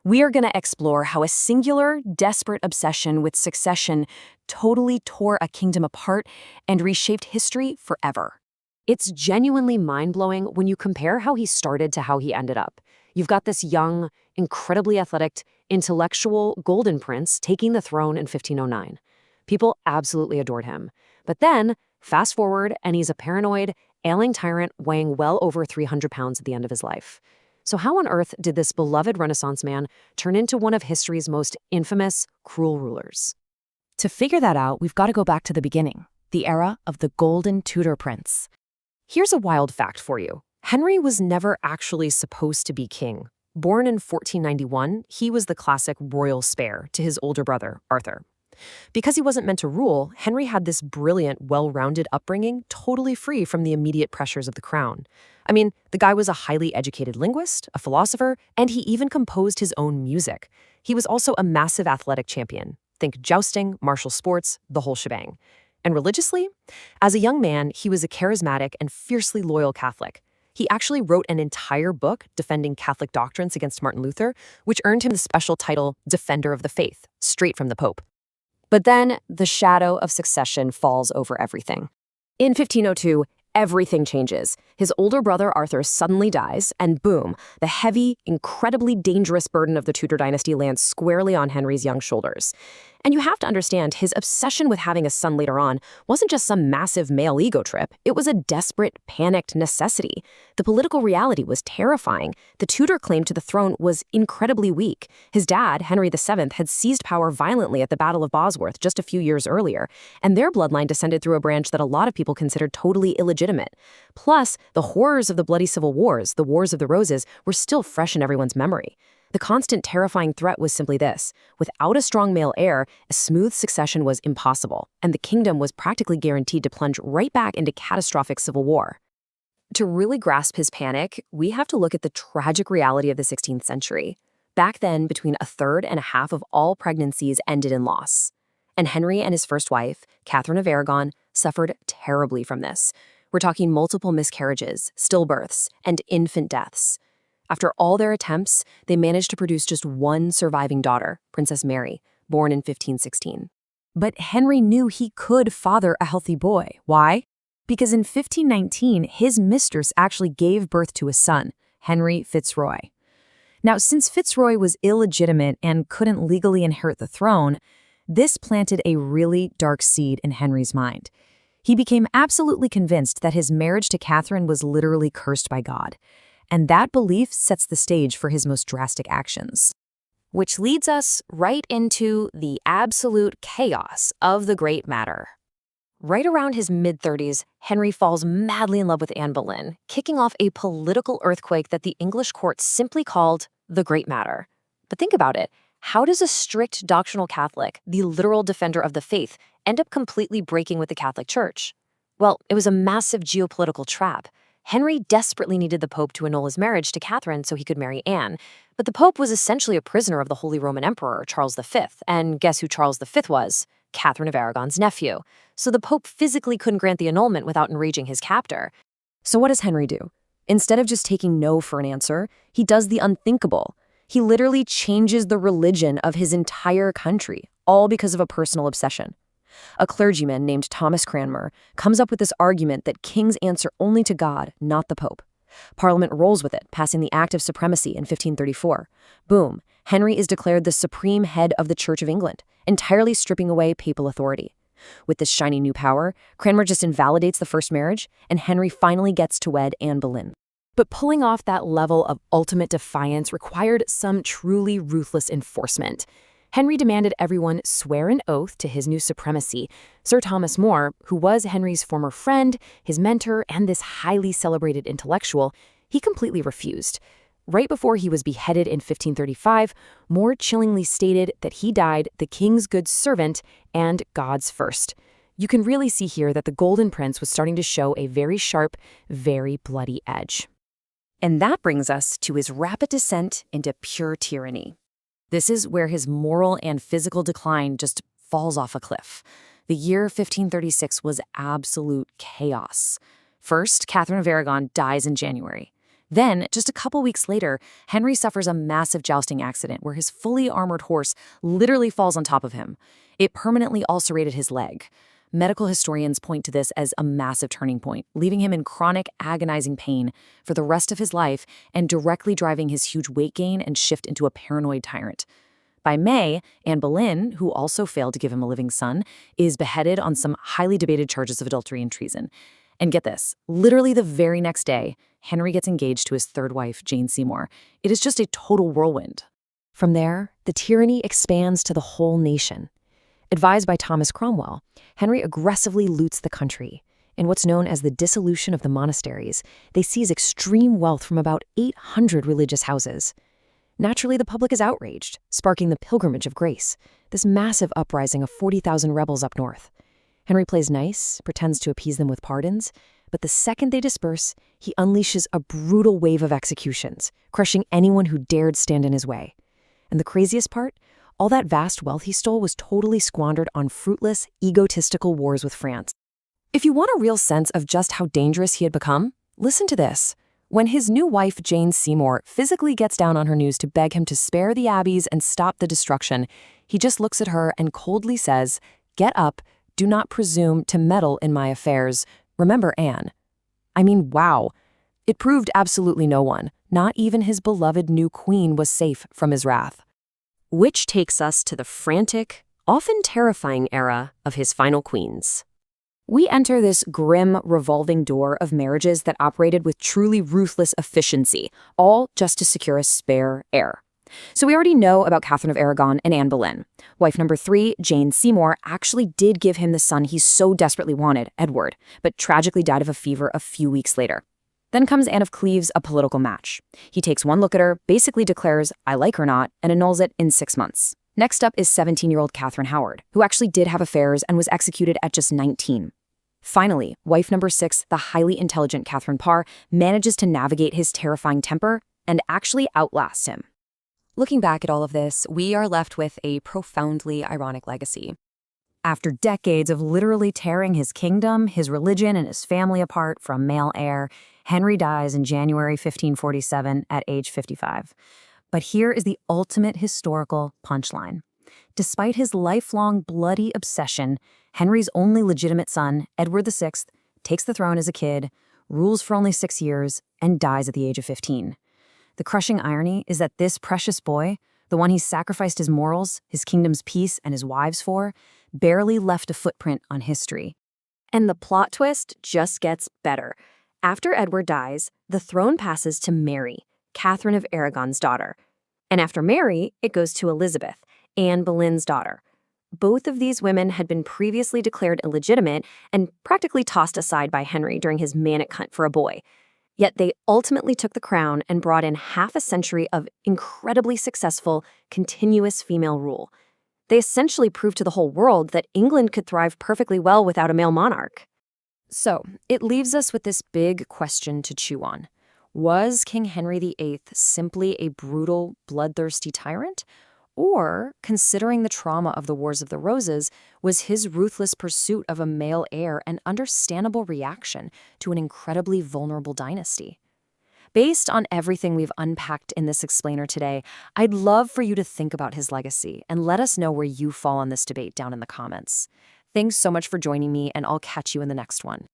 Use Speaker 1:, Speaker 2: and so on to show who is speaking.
Speaker 1: We are going to explore how a singular, desperate obsession with succession totally tore a kingdom apart and reshaped history forever. It's genuinely mind-blowing when you compare how he started to how he ended up. You've got this young, incredibly athletic, intellectual golden prince taking the throne in 1509. People absolutely adored him. But then, fast forward, and he's a paranoid, ailing tyrant weighing well over 300 pounds at the end of his life. So how on earth did this beloved Renaissance man turn into one of history's most infamous, cruel rulers? To figure that out, we've got to go back to the beginning, the era of the Golden Tudor Prince. Here's a wild fact for you. Henry was never actually supposed to be king. Born in 1491, he was the classic royal spare to his older brother, Arthur. Because he wasn't meant to rule, Henry had this brilliant, well-rounded upbringing, totally free from the immediate pressures of the crown. I mean, the guy was a highly educated linguist, a philosopher, and he even composed his own music. He was also a massive athletic champion. Think jousting, martial sports, the whole shebang. And religiously? As a young man, he was a charismatic and fiercely loyal Catholic. He actually wrote an entire book defending Catholic doctrines against Martin Luther, which earned him the special title Defender of the Faith, straight from the Pope. But then, the shadow of succession falls over everything. In 1502, everything changes. His older brother Arthur suddenly dies, and boom, the heavy, incredibly dangerous burden of the Tudor dynasty lands squarely on Henry's young shoulders. And you have to understand, his obsession with having a son later on wasn't just some massive male ego trip. It was a desperate, panicked necessity. The political reality was terrifying. The Tudor claim to the throne was incredibly weak. His dad, Henry VII, had seized power violently at the Battle of Bosworth just a few years earlier, and their bloodline descended through a branch that a lot of people considered totally illegitimate. Plus, the horrors of the bloody civil wars, the Wars of the Roses, were still fresh in everyone's memory. The constant terrifying threat was simply this: without a strong male heir, a smooth succession was impossible, and the kingdom was practically guaranteed to plunge right back into catastrophic civil war. To really grasp his panic, we have to look at the tragic reality of the 16th century. Back then, between a third and a half of all pregnancies ended in loss. And Henry and his first wife, Catherine of Aragon, suffered terribly from this. We're talking multiple miscarriages, stillbirths, and infant deaths. After all their attempts, they managed to produce just one surviving daughter, Princess Mary, born in 1516. But Henry knew he could father a healthy boy. Why? Because in 1519, his mistress actually gave birth to a son, Henry Fitzroy. Now, since Fitzroy was illegitimate and couldn't legally inherit the throne, this planted a really dark seed in Henry's mind. He became absolutely convinced that his marriage to Catherine was literally cursed by God. And that belief sets the stage for his most drastic actions. Which leads us right into the absolute chaos of the Great Matter. Right around his mid-30s, Henry falls madly in love with Anne Boleyn, kicking off a political earthquake that the English court simply called the Great Matter. But think about it. How does a strict doctrinal Catholic, the literal defender of the faith, end up completely breaking with the Catholic Church? Well, it was a massive geopolitical trap. Henry desperately needed the Pope to annul his marriage to Catherine so he could marry Anne. But the Pope was essentially a prisoner of the Holy Roman Emperor, Charles V. And guess who Charles V was? Catherine of Aragon's nephew. So the Pope physically couldn't grant the annulment without enraging his captor. So what does Henry do? Instead of just taking no for an answer, he does the unthinkable. He literally changes the religion of his entire country, all because of a personal obsession. A clergyman named Thomas Cranmer comes up with this argument that kings answer only to God, not the Pope. Parliament rolls with it, passing the Act of Supremacy in 1534. Boom, Henry is declared the supreme head of the Church of England, entirely stripping away papal authority. With this shiny new power, Cranmer just invalidates the first marriage, and Henry finally gets to wed Anne Boleyn. But pulling off that level of ultimate defiance required some truly ruthless enforcement. Henry demanded everyone swear an oath to his new supremacy. Sir Thomas More, who was Henry's former friend, his mentor, and this highly celebrated intellectual, he completely refused. Right before he was beheaded in 1535, More chillingly stated that he died the king's good servant and God's first. You can really see here that the Golden Prince was starting to show a very sharp, very bloody edge. And that brings us to his rapid descent into pure tyranny. This is where his moral and physical decline just falls off a cliff. The year 1536 was absolute chaos. First, Catherine of Aragon dies in January. Then, just a couple weeks later, Henry suffers a massive jousting accident where his fully armored horse literally falls on top of him. It permanently ulcerated his leg. Medical historians point to this as a massive turning point, leaving him in chronic, agonizing pain for the rest of his life and directly driving his huge weight gain and shift into a paranoid tyrant. By May, Anne Boleyn, who also failed to give him a living son, is beheaded on some highly debated charges of adultery and treason. And get this, literally the very next day, Henry gets engaged to his third wife, Jane Seymour. It is just a total whirlwind. From there, the tyranny expands to the whole nation. Advised by Thomas Cromwell, Henry aggressively loots the country. In what's known as the dissolution of the monasteries, they seize extreme wealth from about 800 religious houses. Naturally, the public is outraged, sparking the Pilgrimage of Grace, this massive uprising of 40,000 rebels up north. Henry plays nice, pretends to appease them with pardons, but the second they disperse, he unleashes a brutal wave of executions, crushing anyone who dared stand in his way. And the craziest part? All that vast wealth he stole was totally squandered on fruitless, egotistical wars with France. If you want a real sense of just how dangerous he had become, listen to this. When his new wife, Jane Seymour, physically gets down on her knees to beg him to spare the abbeys and stop the destruction, he just looks at her and coldly says, "Get up, do not presume to meddle in my affairs. Remember Anne." I mean, wow. It proved absolutely no one, not even his beloved new queen, was safe from his wrath. Which takes us to the frantic, often terrifying era of his final queens. We enter this grim, revolving door of marriages that operated with truly ruthless efficiency, all just to secure a spare heir. So we already know about Catherine of Aragon and Anne Boleyn. Wife number 3, Jane Seymour, actually did give him the son he so desperately wanted, Edward, but tragically died of a fever a few weeks later. Then comes Anne of Cleves, a political match. He takes one look at her, basically declares, "I like her not," and annuls it in 6 months. Next up is 17-year-old Catherine Howard, who actually did have affairs and was executed at just 19. Finally, wife number 6, the highly intelligent Catherine Parr, manages to navigate his terrifying temper and actually outlasts him. Looking back at all of this, we are left with a profoundly ironic legacy. After decades of literally tearing his kingdom, his religion, and his family apart from male heir, Henry dies in January 1547 at age 55. But here is the ultimate historical punchline. Despite his lifelong bloody obsession, Henry's only legitimate son, Edward VI, takes the throne as a kid, rules for only 6 years, and dies at the age of 15. The crushing irony is that this precious boy, the one he sacrificed his morals, his kingdom's peace, and his wives for, barely left a footprint on history. And the plot twist just gets better. After Edward dies, the throne passes to Mary, Catherine of Aragon's daughter. And after Mary, it goes to Elizabeth, Anne Boleyn's daughter. Both of these women had been previously declared illegitimate and practically tossed aside by Henry during his manic hunt for a boy. Yet they ultimately took the crown and brought in half a century of incredibly successful, continuous female rule. They essentially proved to the whole world that England could thrive perfectly well without a male monarch. So, it leaves us with this big question to chew on. Was King Henry VIII simply a brutal, bloodthirsty tyrant? Or, considering the trauma of the Wars of the Roses, was his ruthless pursuit of a male heir an understandable reaction to an incredibly vulnerable dynasty? Based on everything we've unpacked in this explainer today, I'd love for you to think about his legacy and let us know where you fall on this debate down in the comments. Thanks so much for joining me, and I'll catch you in the next one.